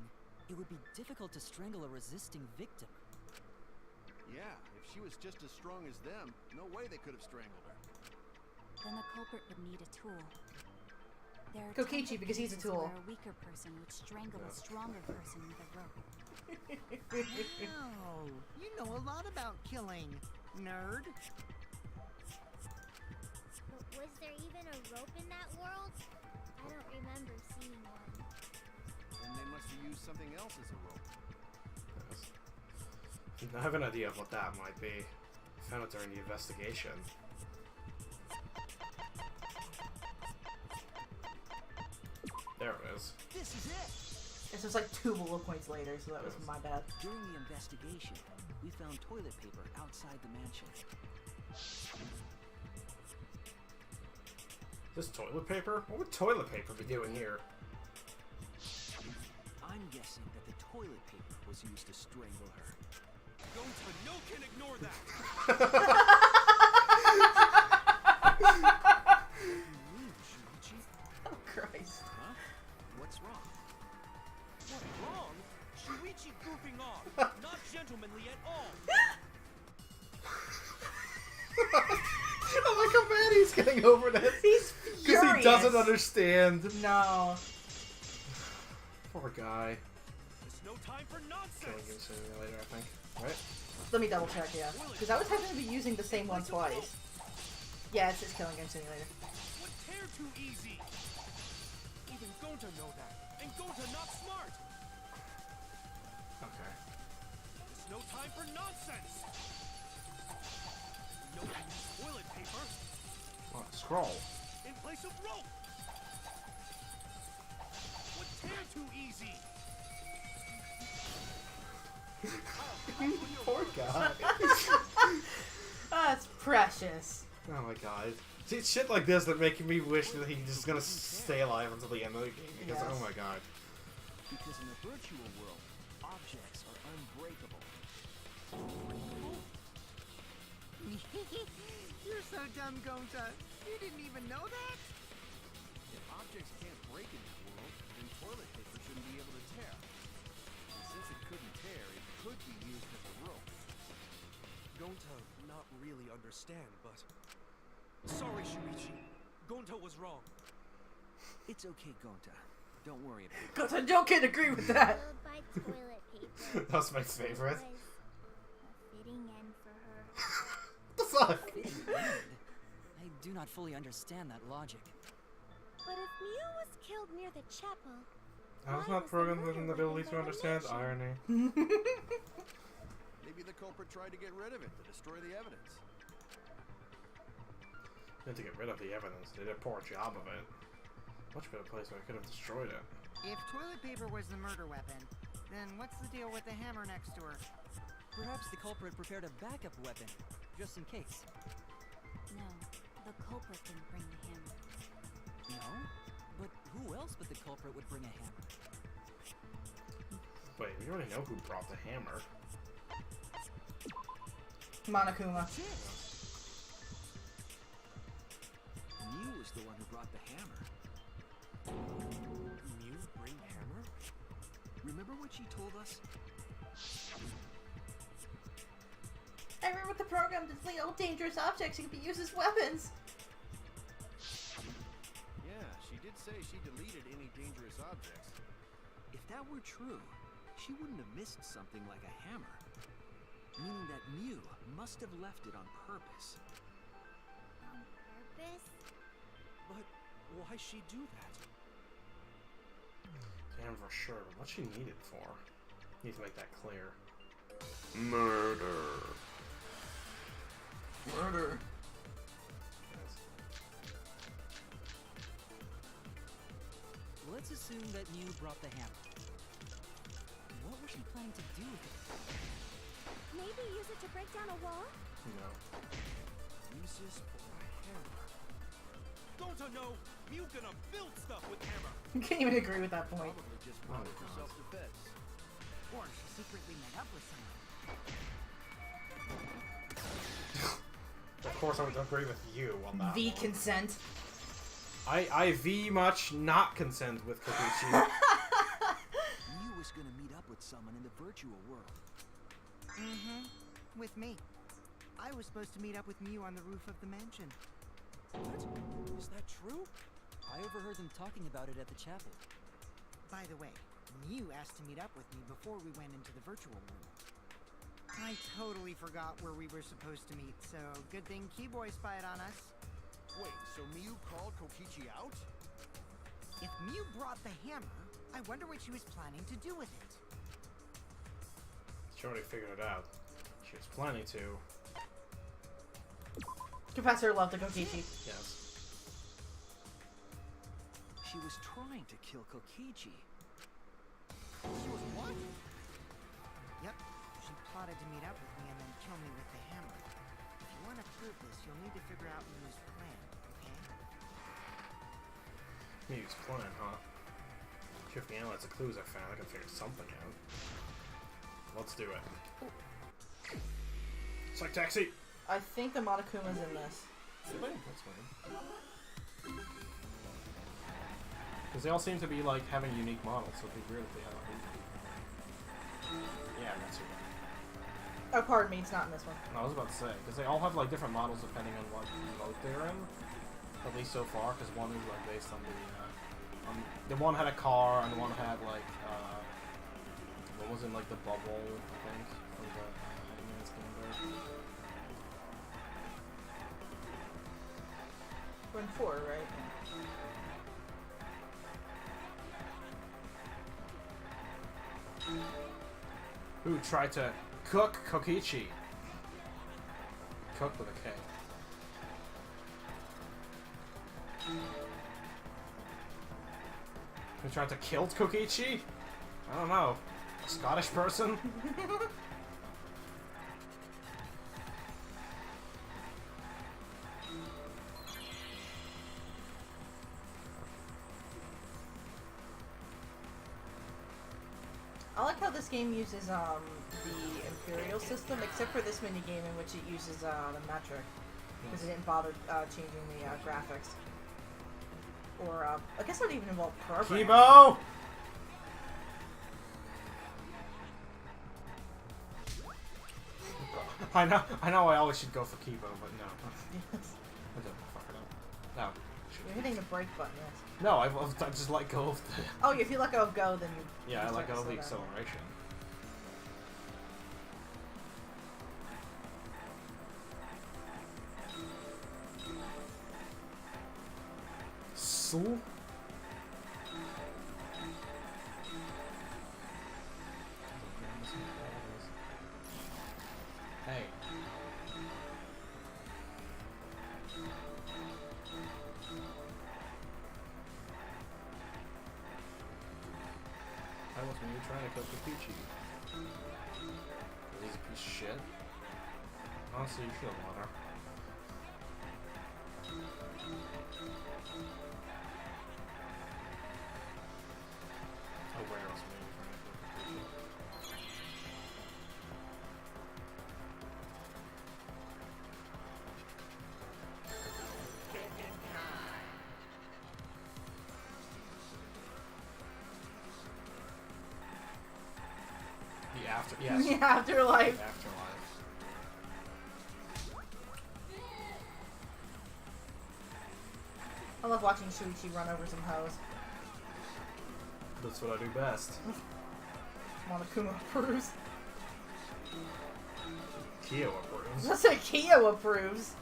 it would be difficult to strangle a resisting victim. Yeah, if she was just as strong as them, no way they could have strangled her. Then the culprit would need a tool. There are Kokichi, tons of because he's a cases tool. where a weaker person would strangle a stronger person with a rope. Wow, you know a lot about killing, nerd. But was there even a rope in that world? I don't remember seeing one. Then they must have used something else as a rope. I have an idea of what that might be. I found it during the investigation. There it is. This is it! This was like 2 bullet points later, so that was my bad. During the investigation, we found toilet paper outside the mansion. This toilet paper? What would toilet paper be doing here? I'm guessing that the toilet paper was used to strangle her. Gonta, no can ignore that! You mean, Shuichi? Oh Christ. Huh? What's wrong? What's wrong? Shuichi goofing off! Not gentlemanly at all! I like how bad he's getting over this. He's Because furious. he doesn't understand. No. Poor guy. There's no time for Killing nonsense! him sooner or later, I think. Right? Let me double check, yeah. Because I was happening to be using the same one twice. Yeah, it's just Killing Game Simulator. What tear too easy? Even Gonta know that, and Gonta not smart! Okay. There's no time for nonsense! No one use toilet paper What? Scroll. in place of rope! What tear too easy? Poor guy. That's precious. Oh my god. See, it's shit like this that make me wish that he's just gonna stay alive until the end of the game. Because, Yes. oh my god. Because in the virtual world, objects are unbreakable. You're so dumb, Gonta. You didn't even know that? If objects can't break in that world, then toilet paper shouldn't be able to tear. And since it couldn't tear, it could be used as a rope. Gonta not really understand, but... Sorry, Shuichi. Gonta was wrong. It's okay, Gonta. Don't worry about it. Because I don't can agree with that. Followed by toilet paper. That's my favorite. Was a fitting end for her. What the fuck? I do not fully understand that logic. But if Mew was killed near the chapel, I was why not was programmed the with an murder ability weapon to understand by the irony. Maybe the culprit tried to get rid of it to destroy the evidence. Meant to get rid of the evidence. They did a poor job of it. Much better place where I could have destroyed it. If toilet paper was the murder weapon, then what's the deal with the hammer next to her? Perhaps the culprit prepared a backup weapon, just in case. No, the culprit didn't bring the hammer. No? But who else but the culprit would bring a hammer? Wait, we already know who brought the hammer. Monokuma. Mew was the one who brought the hammer. Mew bring hammer? Remember what she told us? I remember the program to delete all dangerous objects that can be used as weapons. Yeah, she did say she deleted any dangerous objects. If that were true, she wouldn't have missed something like a hammer. Meaning that Mew must have left it on purpose. On purpose? But why'd she do that? Damn for sure. What's she needed for? Need to make that clear. Murder. Murder. Yes. Let's assume that Mew brought the hammer. What was she planning to do with it? Maybe use it to break down a wall? No. Uses for a hammer. Don't I know? Mew gonna build stuff with hammer. You can't even agree with that point. Probably just brought it for God. self-defense. Or she secretly met up with someone. Of course I would agree with you on that V one. consent. I V much not consent with Kokichi. Mew was gonna meet up with someone in the virtual world. Mm-hmm. With me. I was supposed to meet up with Mew on the roof of the mansion. What? Is that true? I overheard them talking about it at the chapel. By the way, Mew asked to meet up with me before we went into the virtual world. I totally forgot where we were supposed to meet, so good thing Keyboy spied on us. Wait, so Mew called Kokichi out? If Mew brought the hammer, I wonder what she was planning to do with it. She already figured it out. She was planning to. Confess her love to Kokichi. Yes. She was trying to kill Kokichi. She was what? Yep, she plotted to meet up with me and then kill me with the hammer. If you want to prove this, you'll need to figure out Mew's plan, okay? Mew's plan, huh? If the analyze the clues I found, I can figure something out. Let's do it. Psych taxi! I think the Monokuma's in this. Really? That's weird. Because they all seem to be like having unique models, so it'd be weird if they had a Yeah, that's it. Oh, pardon me, it's not in this one. No, I was about to say, because they all have like different models depending on what mode they're in. At least so far, because one is like based on the one had a car, and one had like what was in like the bubble, I think, from the anime standard. We're in 4, right? Who tried to cook Kokichi? Cook with a K. Who tried to kill Kokichi? I don't know. A Scottish person? I like how this game uses the Imperial system, except for this minigame in which it uses the metric, because it didn't bother changing the graphics. Or, I guess it would even involve programming. Kibo! I know I always should go for Kibo, but no. Yes. I don't fuck it up. No. You're hitting the brake button, yes. No, I just let go of the... Oh, if you let go of go, then you... Yeah, I you let start go of to the slow down. acceleration. Su? Hey. That was when you were trying to kill Kapichi. He's a piece of shit. Honestly, you should have won her. Oh, where else were you trying to kill Kapichi? The after, yes. The afterlife. The afterlife. I love watching Shuichi run over some hoes. That's what I do best. Monokuma approves. Kyo approves. That's what Kyo approves.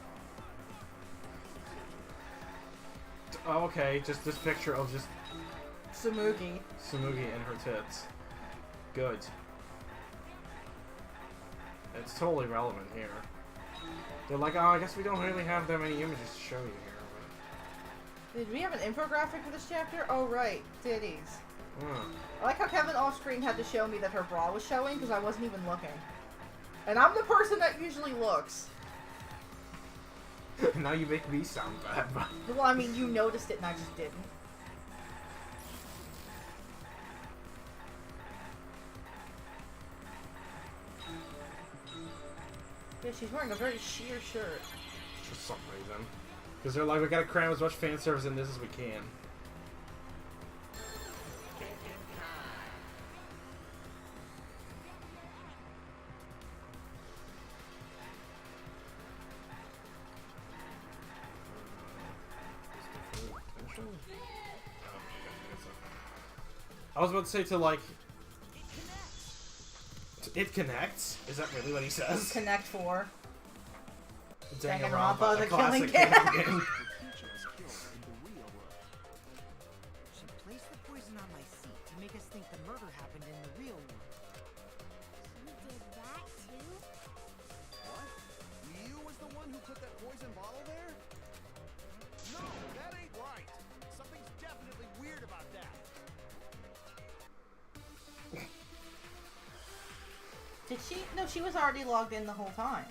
Oh, okay, just this picture of just Tsumugi. Tsumugi and her tits. Good. It's totally relevant here. They're like, oh, I guess we don't really have that many images to show you here. Did we have an infographic for this chapter? Oh, right. Titties. But, I like how Kevin off screen had to show me that her bra was showing because I wasn't even looking. And I'm the person that usually looks. now you make me sound bad. But Well, I mean, you noticed it and I just didn't. Yeah, she's wearing a very sheer shirt. for some reason. Because they're like, we gotta cram as much fan service in this as we can. I was about to say to like... It connects? Is that really what he says? Connect 4. Danganronpa, the a classic killing game. game. She placed the poison on my seat to make us think the murder happened in the real world. You did that too? What? You was the one who put that poison bottle there? No, that ain't right. Something's definitely weird about that. Did she? No, she was already logged in the whole time.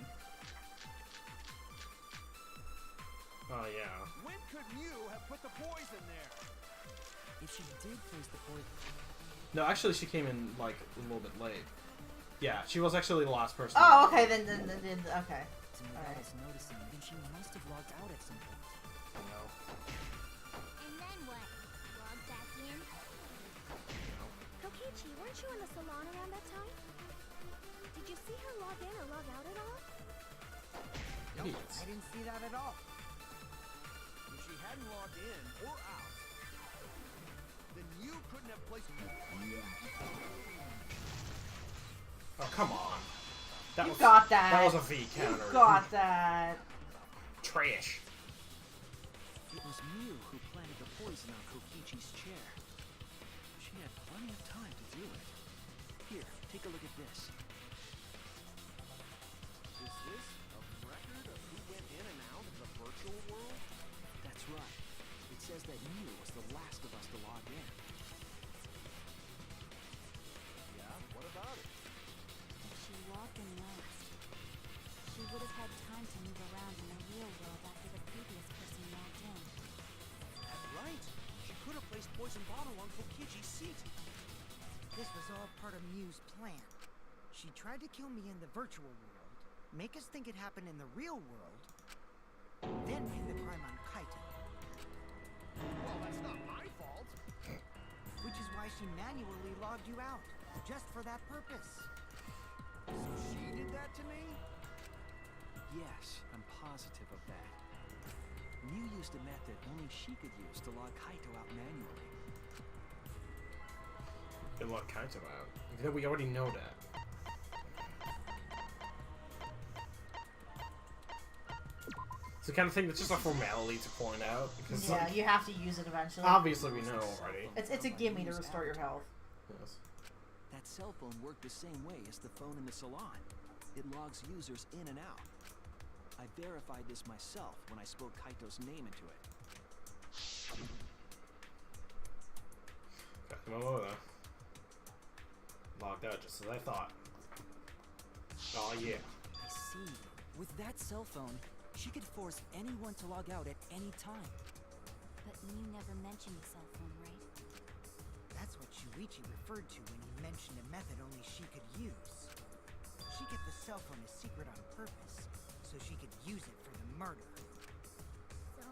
Oh, yeah. When could you have put the poison there? If she did place the poison... No, actually, she came in, like, a little bit late. Yeah, she was actually the last person. Oh, okay, then okay. To me, I was noticing, then she must have logged out at some point. I know. And then what? Log back in? Kokichi, weren't you in the salon around that time? Did you see her log in or log out at all? Nope, Idiots. I didn't see that at all. If she hadn't logged in or out, then you couldn't have placed. Oh, come on. That You was, got that. That was a V counter. You got that. Trash. It was Mew who planted the poison on Kokichi's chair. She had plenty of time to do it. Here, take a look at this. Is this a record of who went in and out of the virtual world? That's right. It says that Mew was the last of us to log in. Yeah, what about it? If she logged in last, she would have had time to move around in the real world after the previous person logged in. That's right. She could have placed poison bottle on Kokichi's seat. This was all part of Mew's plan. She tried to kill me in the virtual world, make us think it happened in the real world, then pin the crime on Kaito. Well, that's not my fault. Which is why she manually logged you out, just for that purpose. So she did that to me? Yes, I'm positive of that. Mew used a method only she could use to log Kaito out manually. They locked Kaito out. Even though we already know that. It's the kind of thing that's just a formality to point out. Because Yeah, like, you have to use it eventually. obviously we know already. It's a gimme to restore your health. Yes. That cell phone worked the same way as the phone in the salon. It logs users in and out. I verified this myself when I spoke Kaito's name into it. Got him over there. Logged out just as I thought. Oh yeah. I see. With that cell phone, she could force anyone to log out at any time. But you never mentioned the cell phone, right? That's what Shuichi referred to when he mentioned a method only she could use. She kept the cell phone a secret on purpose, so she could use it for the murder. So,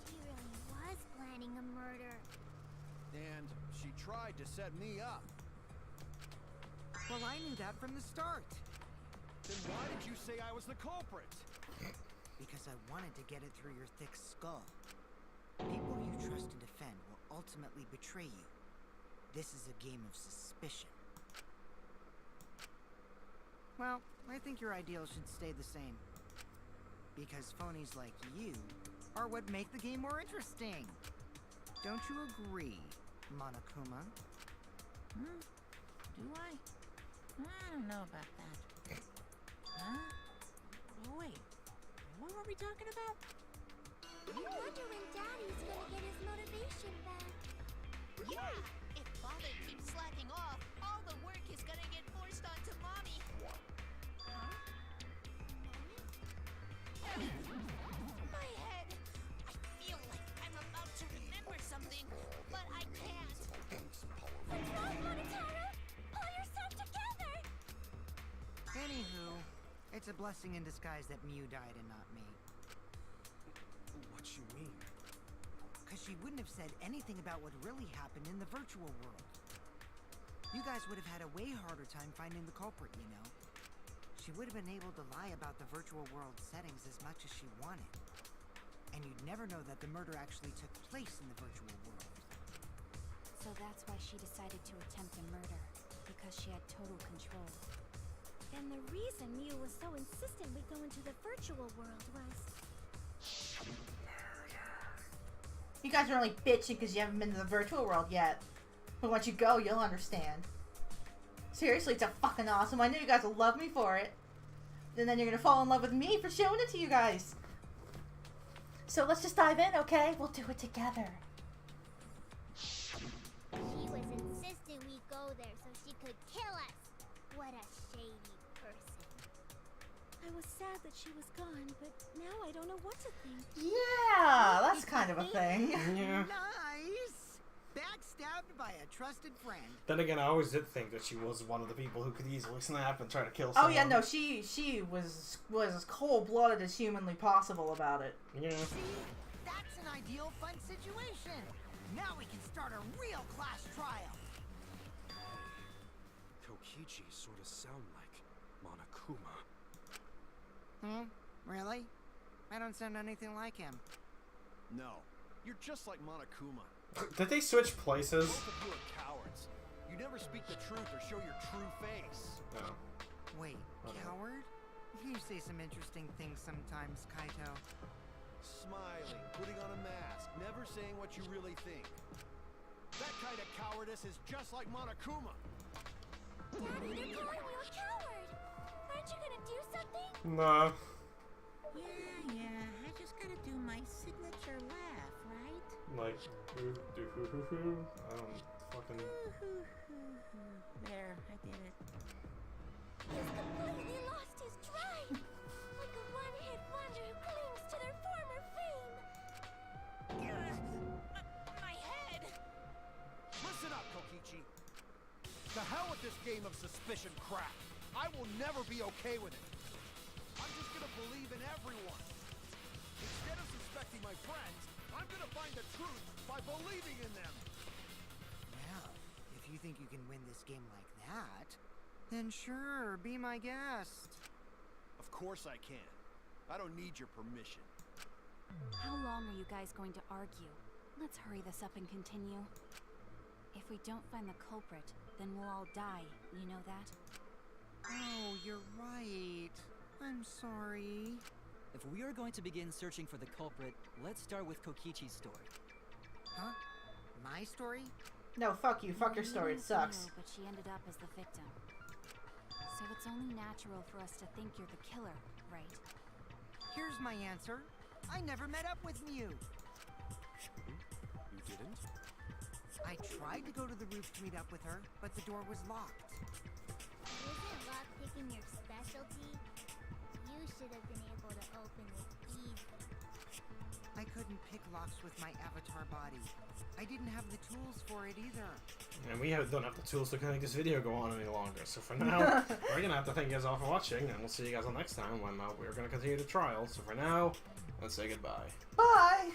she really was planning a murder. And she tried to set me up. Well, I knew that from the start. Then why did you say I was the culprit? Because I wanted to get it through your thick skull. People you trust and defend will ultimately betray you. This is a game of suspicion. Well, I think your ideals should stay the same. Because phonies like you are what make the game more interesting. Don't you agree, Monokuma? Do I? I don't know about that. Huh? Oh, wait. What were we talking about? I wonder when Daddy's gonna get his motivation back. Yeah! If Father keeps slacking off, all the work is gonna get forced onto Mommy. Huh? My head! I feel like I'm about to remember something, but I can't. What's wrong, Monotaro? Pull yourself together! Anywho, it's a blessing in disguise that Mew died and not me. What you mean? Because she wouldn't have said anything about what really happened in the virtual world. You guys would have had a way harder time finding the culprit, you know. She would have been able to lie about the virtual world settings as much as she wanted. And you'd never know that the murder actually took place in the virtual world. So that's why she decided to attempt a murder, because she had total control. And the reason Mew was so insistent we go into the virtual world was... You guys are only bitching because you haven't been to the virtual world yet. But once you go, you'll understand. Seriously, it's a fucking awesome. I know you guys will love me for it. And then you're gonna fall in love with me for showing it to you guys. So let's just dive in, okay? We'll do it together. She was insistent we go there so she could kill us. What a shady person. I was sad that she was gone, but now I don't know what to think. Yeah, that's kind of a thing. Yeah. Nice! Backstabbed by a trusted friend. Then again, I always did think that she was one of the people who could easily snap and try to kill Oh someone. yeah, no, she was as cold-blooded as humanly possible about it. Yeah. See? That's an ideal fun situation. Now we can start a real class trial. Kokichi sort of sound like Monokuma. Really? I don't sound anything like him. No, you're just like Monokuma. Did they switch places? Both of you are cowards. You never speak the truth or show your true face. No. Wait, coward? You say some interesting things sometimes, Kaito. Smiling, putting on a mask, never saying what you really think. That kind of cowardice is just like Monokuma. Daddy, they're calling you a coward. Aren't you gonna do something? No. Yeah, I just gotta do my signature laugh, right? Like, I don't fucking... There, I did it. He's completely lost his drive. Like a one-hit wonder who clings to their former fame. My head! Listen up, Kokichi. To hell with this game of suspicion crap. I will never be okay with it. I'm just gonna believe in everyone. Instead of suspecting my friends, I'm gonna find the truth by believing in them. Well, if you think you can win this game like that, then sure, be my guest. Of course I can. I don't need your permission. How long are you guys going to argue? Let's hurry this up and continue. If we don't find the culprit, then we'll all die. You know that? Oh, you're right. I'm sorry. If we are going to begin searching for the culprit, let's start with Kokichi's story. Huh? My story? No, fuck you. Fuck your story. It sucks. No, but she ended up as the victim. So it's only natural for us to think you're the killer, right? Here's my answer. I never met up with Mew. You didn't? I tried to go to the roof to meet up with her, but the door was locked. Isn't lockpicking your specialty? You should have been able to open it easy. I couldn't pick locks with my avatar body. I didn't have the tools for it either. And we don't have the tools to make this video go on any longer. So for now, we're going to have to thank you guys all for watching, and we'll see you guys all next time when we're going to continue the trial. So for now, let's say goodbye. Bye!